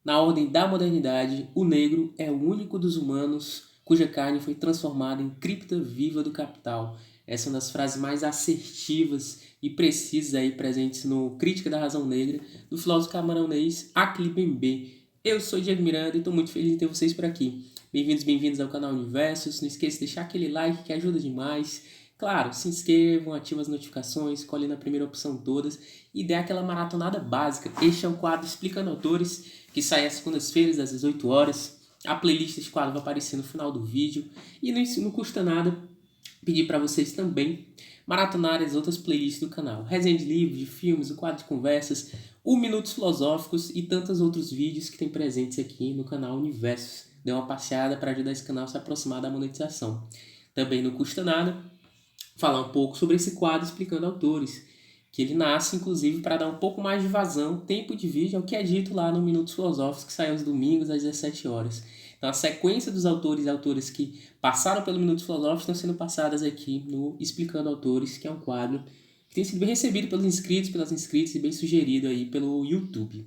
Na ordem da modernidade, o negro é o único dos humanos cuja carne foi transformada em cripta viva do capital. Essa é uma das frases mais assertivas e precisas aí presentes no Crítica da Razão Negra, do filósofo camaronês Akli Bembe. Eu sou Diego Miranda e estou muito feliz de ter vocês por aqui. Bem-vindos ao canal Universos. Não esqueça de deixar aquele like que ajuda demais. Claro, se inscrevam, ativem as notificações, escolhem na primeira opção todas e dê aquela maratonada básica. Este é um quadro Explicando Autores, que sai às segundas-feiras, às 18 horas. A playlist deste quadro vai aparecer no final do vídeo. E não custa nada pedir para vocês também maratonarem as outras playlists do canal. Resenha de livros, de filmes, o quadro de conversas, o Minutos Filosóficos e tantos outros vídeos que tem presentes aqui no canal Universos. Dê uma passeada para ajudar esse canal a se aproximar da monetização. Também não custa nada falar um pouco sobre esse quadro Explicando Autores, que ele nasce, inclusive, para dar um pouco mais de vazão, tempo de vídeo, ao que é dito lá no Minutos Filosóficos, que sai aos domingos às 17 horas. Então, a sequência dos autores e autoras que passaram pelo Minutos Filosóficos estão sendo passadas aqui no Explicando Autores, que é um quadro que tem sido bem recebido pelos inscritos, pelas inscritas e bem sugerido aí pelo YouTube.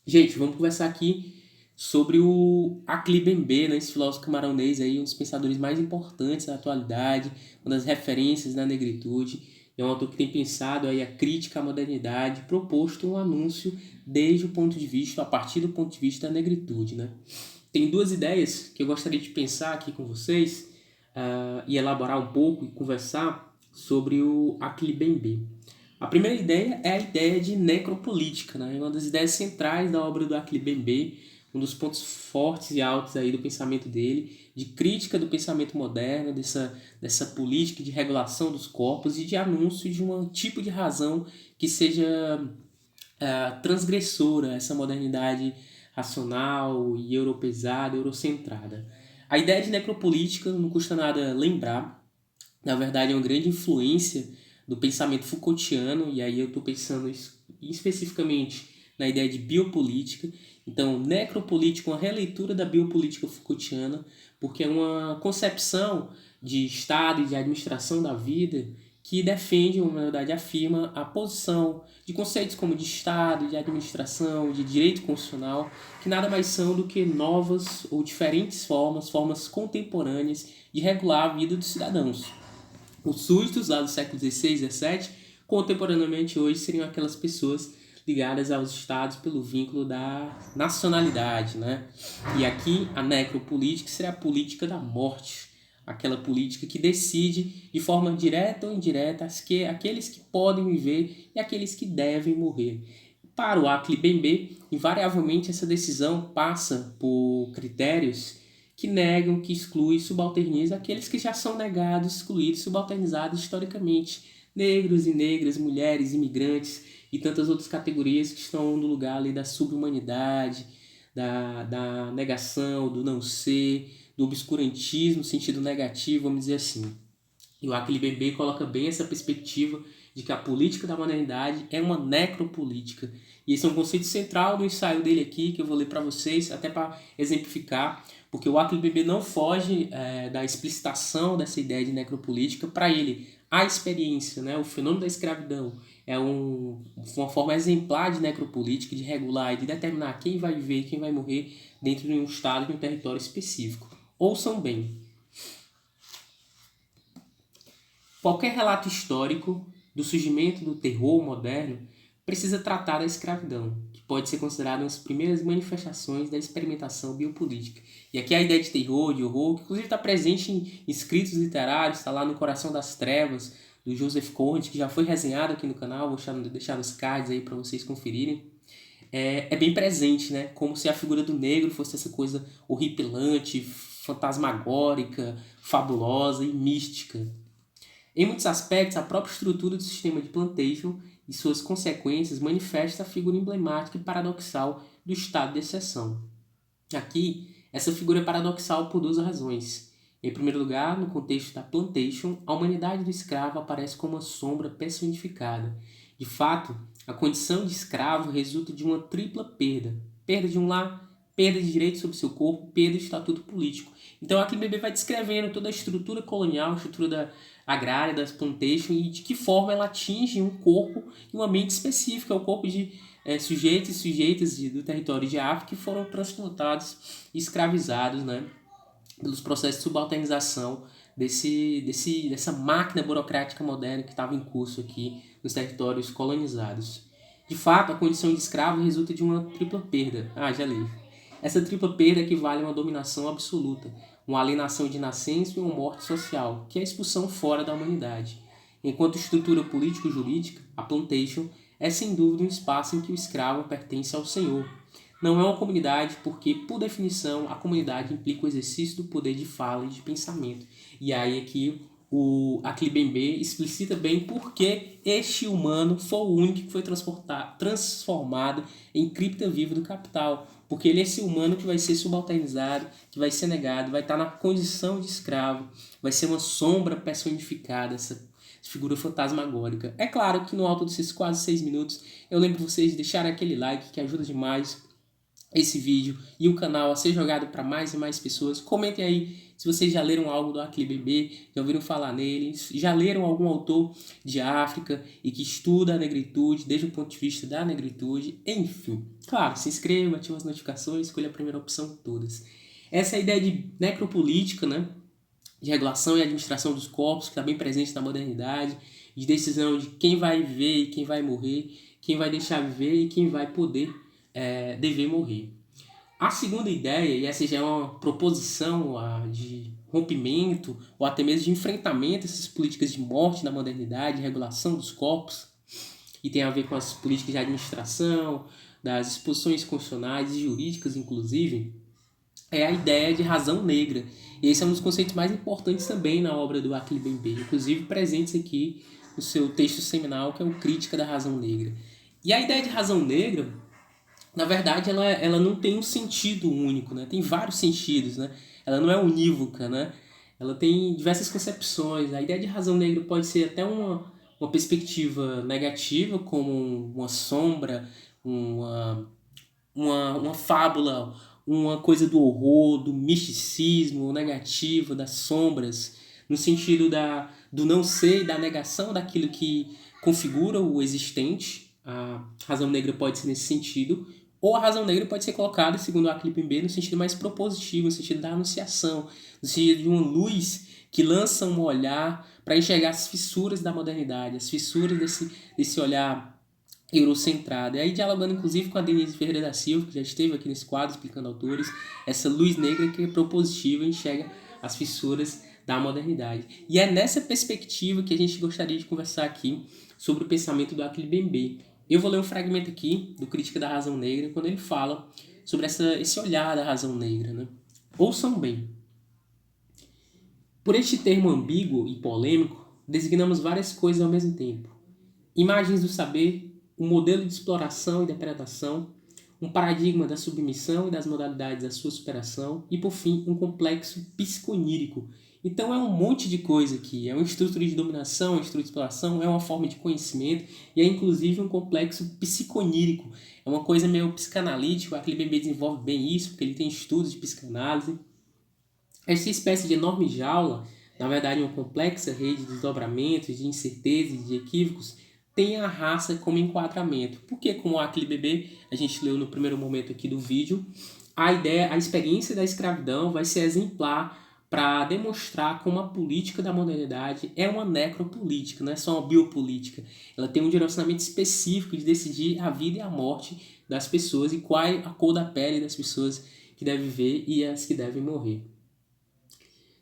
Gente, vamos conversar aqui sobre o Akli Bembe, né, esse filósofo camaronês aí, um dos pensadores mais importantes da atualidade, uma das referências na negritude. É um autor que tem pensado aí a crítica à modernidade, proposto um anúncio desde o ponto de vista, a partir do ponto de vista da negritude, né? Tem duas ideias que eu gostaria de pensar aqui com vocês e elaborar um pouco e conversar sobre o Akli Bembe. A primeira ideia é a ideia de necropolítica, né? É uma das ideias centrais da obra do Akli Bembe, um dos pontos fortes e altos aí do pensamento dele, de crítica do pensamento moderno, dessa política de regulação dos corpos e de anúncio de um tipo de razão que seja transgressora, essa modernidade racional e europeizada, eurocentrada. A ideia de necropolítica, não custa nada lembrar, na verdade é uma grande influência do pensamento Foucaultiano, e aí eu estou pensando especificamente na ideia de biopolítica. Então, necropolítica é uma releitura da biopolítica Foucaultiana, porque é uma concepção de Estado e de administração da vida que defende, ou na verdade afirma, a posição de conceitos como de Estado, de administração, de direito constitucional, que nada mais são do que novas ou diferentes formas contemporâneas de regular a vida dos cidadãos. Os súditos lá do século XVI e XVII, contemporaneamente hoje, seriam aquelas pessoas ligadas aos estados pelo vínculo da nacionalidade, né? E aqui a necropolítica seria a política da morte, aquela política que decide de forma direta ou indireta aqueles que podem viver e aqueles que devem morrer. Para o Akli Bembe, invariavelmente essa decisão passa por critérios que negam, que excluem, subalternizam aqueles que já são negados, excluídos, subalternizados historicamente. Negros e negras, mulheres, imigrantes e tantas outras categorias que estão no lugar ali da subhumanidade, da negação, do não ser, do obscurantismo, no sentido negativo, vamos dizer assim. E o Akli Bembe coloca bem essa perspectiva de que a política da modernidade é uma necropolítica. E esse é um conceito central do ensaio dele aqui, que eu vou ler para vocês, até para exemplificar, porque o Akli Bembe não foge da explicitação dessa ideia de necropolítica. Para ele, a experiência, né, o fenômeno da escravidão, é uma forma exemplar de necropolítica, de regular e de determinar quem vai viver e quem vai morrer dentro de um estado, de um território específico. Ouçam bem. Qualquer relato histórico do surgimento do terror moderno precisa tratar da escravidão, que pode ser considerada uma das primeiras manifestações da experimentação biopolítica. E aqui a ideia de terror, de horror, que inclusive está presente em escritos literários, está lá no Coração das Trevas, do Joseph Conrad, que já foi resenhado aqui no canal, vou deixar nos cards aí para vocês conferirem. É bem presente, né? Como se a figura do negro fosse essa coisa horripilante, fantasmagórica, fabulosa e mística. Em muitos aspectos, a própria estrutura do sistema de plantation e suas consequências manifesta a figura emblemática e paradoxal do estado de exceção. Aqui, essa figura é paradoxal por duas razões. Em primeiro lugar, no contexto da plantation, a humanidade do escravo aparece como uma sombra personificada. De fato, a condição de escravo resulta de uma tripla perda. Perda de um lar, perda de direito sobre seu corpo, perda de estatuto político. Então, aqui o Bembe vai descrevendo toda a estrutura colonial, a estrutura agrária das plantations e de que forma ela atinge um corpo e um ambiente específico, é o corpo de sujeitos e sujeitas do território de África que foram transportados e escravizados, né, pelos processos de subalternização dessa máquina burocrática moderna que estava em curso aqui nos territórios colonizados. De fato, a condição de escravo resulta de uma tripla perda. Já li. Essa tripla perda equivale a uma dominação absoluta, uma alienação de nascença e uma morte social, que é a expulsão fora da humanidade. Enquanto estrutura político-jurídica, a plantation é sem dúvida um espaço em que o escravo pertence ao senhor. Não é uma comunidade porque, por definição, a comunidade implica o exercício do poder de fala e de pensamento. E aí aqui o Akli-Bembe explicita bem por que este humano foi o único que foi transformado em cripta viva do capital. Porque ele é esse humano que vai ser subalternizado, que vai ser negado, vai estar na condição de escravo, vai ser uma sombra personificada, essa figura fantasmagórica. É claro que no alto desses quase 6 minutos, eu lembro vocês de deixarem aquele like que ajuda demais esse vídeo e o canal a ser jogado para mais e mais pessoas. Comentem aí se vocês já leram algo do Akli-Bembe, já ouviram falar nele, já leram algum autor de África e que estuda a negritude desde o ponto de vista da negritude. Enfim, claro, se inscreva, ative as notificações, escolha a primeira opção de todas. Essa é a ideia de necropolítica, né? De regulação e administração dos corpos, que está bem presente na modernidade, de decisão de quem vai viver e quem vai morrer, quem vai deixar viver e quem vai poder dever morrer. A segunda ideia, e essa já é uma proposição de rompimento ou até mesmo de enfrentamento a essas políticas de morte na modernidade, regulação dos corpos, e tem a ver com as políticas de administração, das disposições constitucionais e jurídicas, inclusive, é a ideia de razão negra. E esse é um dos conceitos mais importantes também na obra do Akli-Bembe, inclusive presentes aqui no seu texto seminal, que é o Crítica da Razão Negra. E a ideia de razão negra, na verdade, ela não tem um sentido único, né? Tem vários sentidos, né? Ela não é unívoca, né? Ela tem diversas concepções. A ideia de razão negra pode ser até uma perspectiva negativa, como uma sombra, uma fábula, uma coisa do horror, do misticismo, negativo, das sombras, no sentido do não ser e da negação daquilo que configura o existente. A razão negra pode ser nesse sentido, ou a razão negra pode ser colocada, segundo o Akli-Bembe, no sentido mais propositivo, no sentido da anunciação, no sentido de uma luz que lança um olhar para enxergar as fissuras da modernidade, as fissuras desse olhar eurocentrado. E aí dialogando inclusive com a Denise Ferreira da Silva, que já esteve aqui nesse quadro explicando autores, essa luz negra que é propositiva e enxerga as fissuras da modernidade. E é nessa perspectiva que a gente gostaria de conversar aqui sobre o pensamento do Akli-Bembe. Eu vou ler um fragmento aqui do Crítica da Razão Negra, quando ele fala sobre esse olhar da razão negra, né? Ouçam bem. Por este termo ambíguo e polêmico, designamos várias coisas ao mesmo tempo. Imagens do saber, um modelo de exploração e depredação, um paradigma da submissão e das modalidades da sua superação e, por fim, um complexo psiconírico. Então é um monte de coisa aqui, é uma estrutura de dominação, uma estrutura de exploração, é uma forma de conhecimento e é inclusive um complexo psiconírico. É uma coisa meio psicanalítica, o Akli-Bembe desenvolve bem isso, porque ele tem estudos de psicanálise. Essa espécie de enorme jaula, na verdade uma complexa rede de desdobramentos, de incertezas, de equívocos, tem a raça como enquadramento. Porque, como o Akli-Bembe, a gente leu no primeiro momento aqui do vídeo, a experiência da escravidão vai ser exemplar para demonstrar como a política da modernidade é uma necropolítica, não é só uma biopolítica. Ela tem um direcionamento específico de decidir a vida e a morte das pessoas e qual é a cor da pele das pessoas que devem viver e as que devem morrer.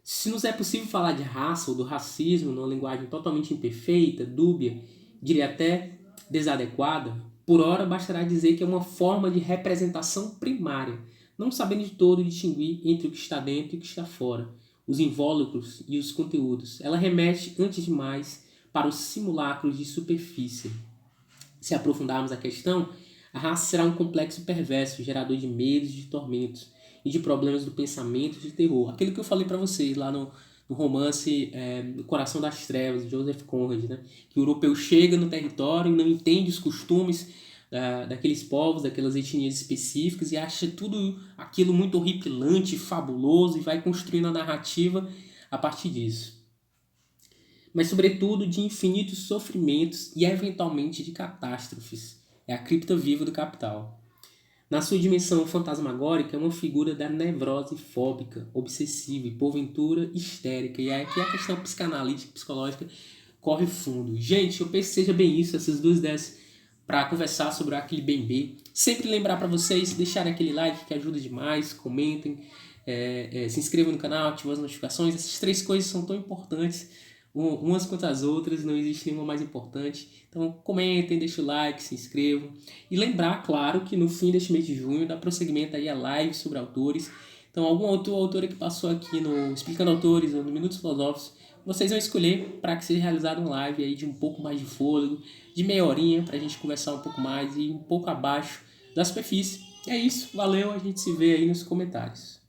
Se nos é possível falar de raça ou do racismo numa linguagem totalmente imperfeita, dúbia, diria até desadequada, por ora bastará dizer que é uma forma de representação primária, não sabendo de todo distinguir entre o que está dentro e o que está fora, os invólucros e os conteúdos. Ela remete, antes de mais, para os simulacros de superfície. Se aprofundarmos a questão, a raça será um complexo perverso, gerador de medos e de tormentos, e de problemas do pensamento e de terror. Aquilo que eu falei para vocês lá no romance O Coração das Trevas, de Joseph Conrad, né? Que o europeu chega no território e não entende os costumes daqueles povos, daquelas etnias específicas e acha tudo aquilo muito horripilante, fabuloso e vai construindo a narrativa a partir disso. mas sobretudo de infinitos sofrimentos e eventualmente de catástrofes. É a cripta viva do capital. Na sua dimensão fantasmagórica, é uma figura da nevrose fóbica, obsessiva e, porventura, histérica. E aqui a questão psicanalítica, psicológica, corre fundo. Gente, eu penso que seja bem isso, essas duas ideias para conversar sobre o Aquile Bembe. Sempre lembrar para vocês deixarem aquele like que ajuda demais, comentem, se inscrevam no canal, ativem as notificações. Essas três coisas são tão importantes umas quanto as outras, não existe nenhuma mais importante. Então comentem, deixem o like, se inscrevam. E lembrar, claro, que no fim deste mês de junho dá prosseguimento aí a live sobre autores. Então algum autor ou autora que passou aqui no Explicando Autores ou no Minutos Filosóficos, vocês vão escolher para que seja realizada uma live aí de um pouco mais de fôlego, de meia horinha, para a gente conversar um pouco mais e um pouco abaixo da superfície. É isso, valeu, a gente se vê aí nos comentários.